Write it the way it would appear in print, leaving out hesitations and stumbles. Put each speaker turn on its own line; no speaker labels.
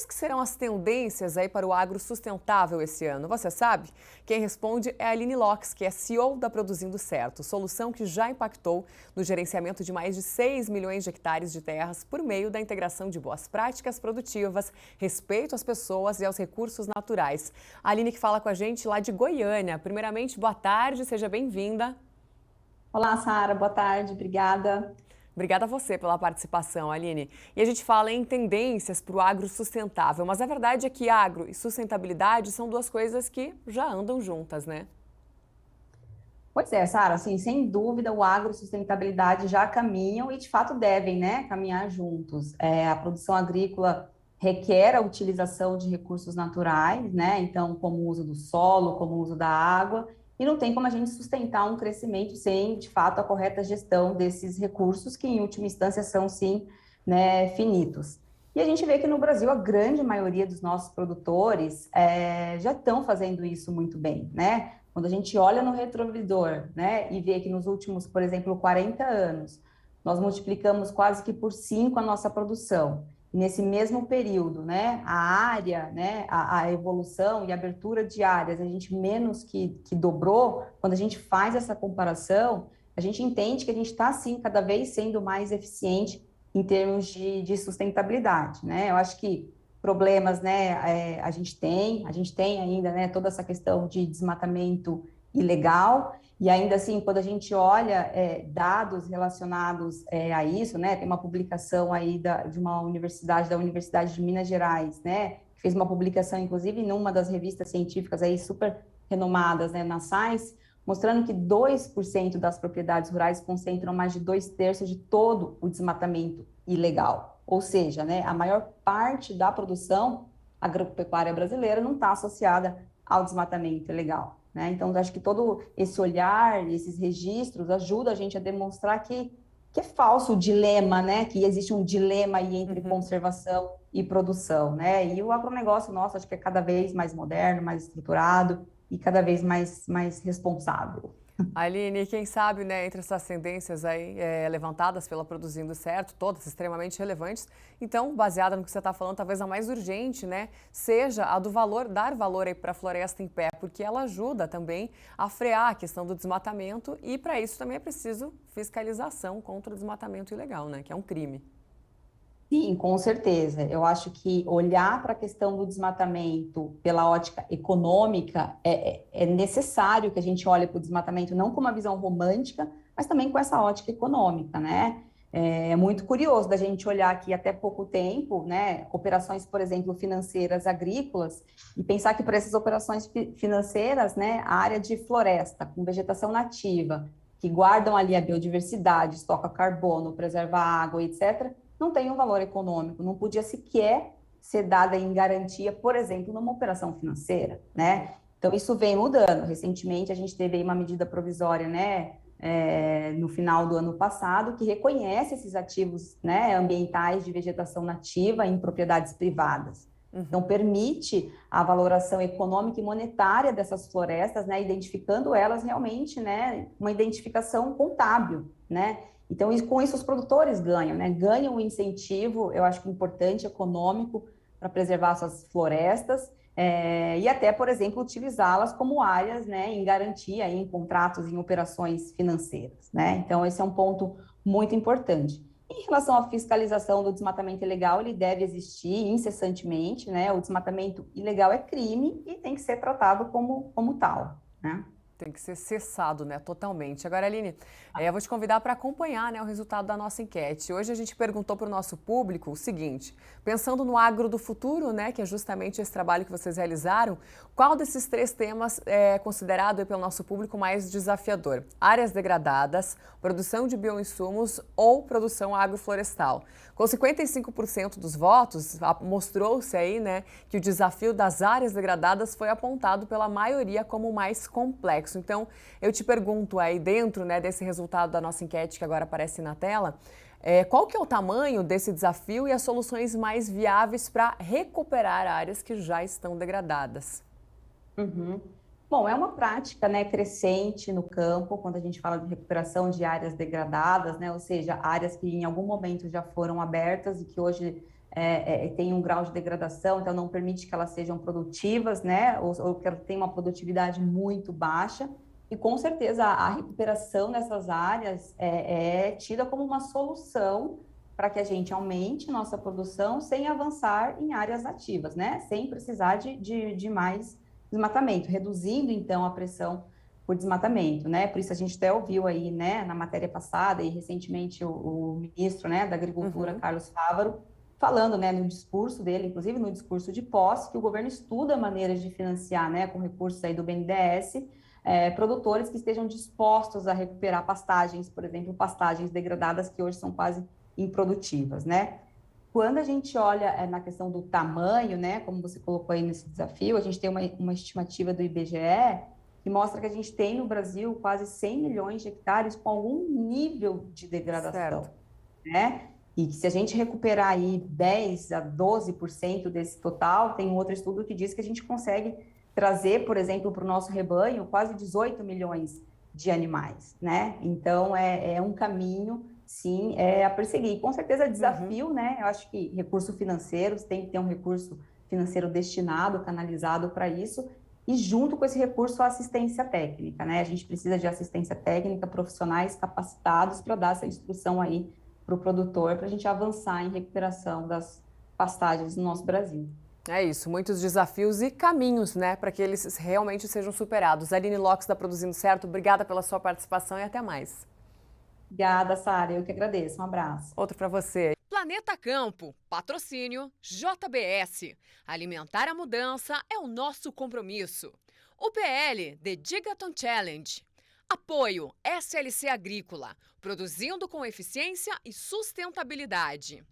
quais que serão as tendências aí para o agro sustentável esse ano? Você sabe? Quem responde é a Aline Locks, que é CEO da Produzindo Certo, solução que já impactou no gerenciamento de mais de 6 milhões de hectares de terras por meio da integração de boas práticas produtivas, respeito às pessoas e aos recursos naturais. A Aline que fala com a gente lá de Goiânia. Primeiramente, boa tarde, seja bem-vinda.
Olá, Sara, boa tarde, obrigada.
Obrigada a você pela participação, Aline. E a gente fala em tendências para o agro sustentável, mas a verdade é que agro e sustentabilidade são duas coisas que já andam juntas, né?
Pois é, Sara, assim, sem dúvida o agro e sustentabilidade já caminham e de fato devem, né, caminhar juntos. A produção agrícola requer a utilização de recursos naturais, né, então como o uso do solo, como o uso da água, e não tem como a gente sustentar um crescimento sem, de fato, a correta gestão desses recursos que, em última instância, são, sim, né, finitos. E a gente vê que no Brasil a grande maioria dos nossos produtores já estão fazendo isso muito bem, né? Quando a gente olha no retrovisor, né, e vê que nos últimos, por exemplo, 40 anos, nós multiplicamos quase que por 5 a nossa produção. E nesse mesmo período, né, a área, né, a evolução e abertura de áreas, a gente menos que dobrou. Quando a gente faz essa comparação, a gente entende que a gente está, sim, cada vez sendo mais eficiente em termos de sustentabilidade, né? Eu acho que problemas, né, a gente tem ainda, né, toda essa questão de desmatamento ilegal, e ainda assim, quando a gente olha dados relacionados a isso, né, tem uma publicação aí de uma universidade, da Universidade de Minas Gerais, né, que fez uma publicação, inclusive, numa das revistas científicas aí super renomadas, né, na Science, mostrando que 2% das propriedades rurais concentram mais de 2/3 de todo o desmatamento ilegal. Ou seja, né, a maior parte da produção agropecuária brasileira não está associada ao desmatamento ilegal, né? Então, acho que todo esse olhar, esses registros, ajuda a gente a demonstrar que é falso o dilema, né? Que existe um dilema aí entre conservação e produção, né? E o agronegócio nosso, acho que é cada vez mais moderno, mais estruturado e cada vez mais responsável.
Aline, quem sabe, né, entre essas tendências aí levantadas pela Produzindo Certo, todas extremamente relevantes, então, baseada no que você está falando, talvez a mais urgente, né, seja a do valor, dar valor aí para a floresta em pé, porque ela ajuda também a frear a questão do desmatamento e para isso também é preciso fiscalização contra o desmatamento ilegal, né, que é um crime.
Sim, com certeza. Eu acho que olhar para a questão do desmatamento pela ótica econômica é necessário que a gente olhe para o desmatamento não com uma visão romântica, mas também com essa ótica econômica, né? É muito curioso da gente olhar aqui até pouco tempo, né? Operações, por exemplo, financeiras agrícolas, e pensar que para essas operações financeiras, né, a área de floresta com vegetação nativa, que guardam ali a biodiversidade, estoca carbono, preserva a água, etc., não tem um valor econômico, não podia sequer ser dada em garantia, por exemplo, numa operação financeira, né? Então, isso vem mudando. Recentemente, a gente teve aí uma medida provisória, né, no final do ano passado, que reconhece esses ativos, né, ambientais de vegetação nativa em propriedades privadas. Então, permite a valoração econômica e monetária dessas florestas, né, identificando elas realmente, né, uma identificação contábil, né? Então, com isso, os produtores ganham, né? Ganham um incentivo, eu acho que importante, econômico, para preservar suas florestas, e até, por exemplo, utilizá-las como áreas, né, em garantia, em contratos, em operações financeiras, né? Então, esse é um ponto muito importante. Em relação à fiscalização do desmatamento ilegal, ele deve existir incessantemente, né? O desmatamento ilegal é crime e tem que ser tratado como tal, né?
Tem que ser cessado, né, totalmente. Agora, Aline, eu vou te convidar para acompanhar, né, o resultado da nossa enquete. Hoje a gente perguntou para o nosso público o seguinte: pensando no agro do futuro, né, que é justamente esse trabalho que vocês realizaram, qual desses 3 temas é considerado pelo nosso público mais desafiador? Áreas degradadas, produção de bioinsumos ou produção agroflorestal? Com 55% dos votos, mostrou-se aí, né, que o desafio das áreas degradadas foi apontado pela maioria como o mais complexo. Então, eu te pergunto aí dentro, né, desse resultado da nossa enquete que agora aparece na tela, qual que é o tamanho desse desafio e as soluções mais viáveis para recuperar áreas que já estão degradadas?
Uhum. Bom, é uma prática, né, crescente no campo, quando a gente fala de recuperação de áreas degradadas, né, ou seja, áreas que em algum momento já foram abertas e que hoje têm um grau de degradação, então não permite que elas sejam produtivas, né? Ou que elas tenham uma produtividade muito baixa. E com certeza a recuperação dessas áreas é tida como uma solução para que a gente aumente nossa produção sem avançar em áreas nativas, né? Sem precisar de mais desmatamento, reduzindo então a pressão por desmatamento, né? Por isso a gente até ouviu aí, né, na matéria passada e recentemente o ministro, né, da Agricultura, Carlos Fávaro, falando, né, no discurso dele, inclusive no discurso de posse, que o governo estuda maneiras de financiar, né, com recursos aí do BNDES, produtores que estejam dispostos a recuperar pastagens, por exemplo, pastagens degradadas que hoje são quase improdutivas, né? Quando a gente olha na questão do tamanho, né, como você colocou aí nesse desafio, a gente tem uma estimativa do IBGE que mostra que a gente tem no Brasil quase 100 milhões de hectares com algum nível de degradação, né? E que se a gente recuperar aí 10 a 12% desse total, tem um outro estudo que diz que a gente consegue trazer, por exemplo, para o nosso rebanho quase 18 milhões de animais, né? Então, é um caminho, sim, a perseguir. E, com certeza, é desafio, né? Eu acho que recursos financeiros, tem que ter um recurso financeiro destinado, canalizado para isso, e junto com esse recurso, a assistência técnica, né? A gente precisa de assistência técnica, profissionais capacitados para dar essa instrução aí para o produtor, para a gente avançar em recuperação das pastagens no nosso Brasil.
É isso, muitos desafios e caminhos, né, para que eles realmente sejam superados. Aline Locks da Produzindo Certo, obrigada pela sua participação e até mais.
Obrigada, Sara, eu que agradeço. Um abraço.
Outro para você.
Planeta Campo, patrocínio JBS. Alimentar a mudança é o nosso compromisso. O PL The Gigaton Challenge. Apoio SLC Agrícola, produzindo com eficiência e sustentabilidade.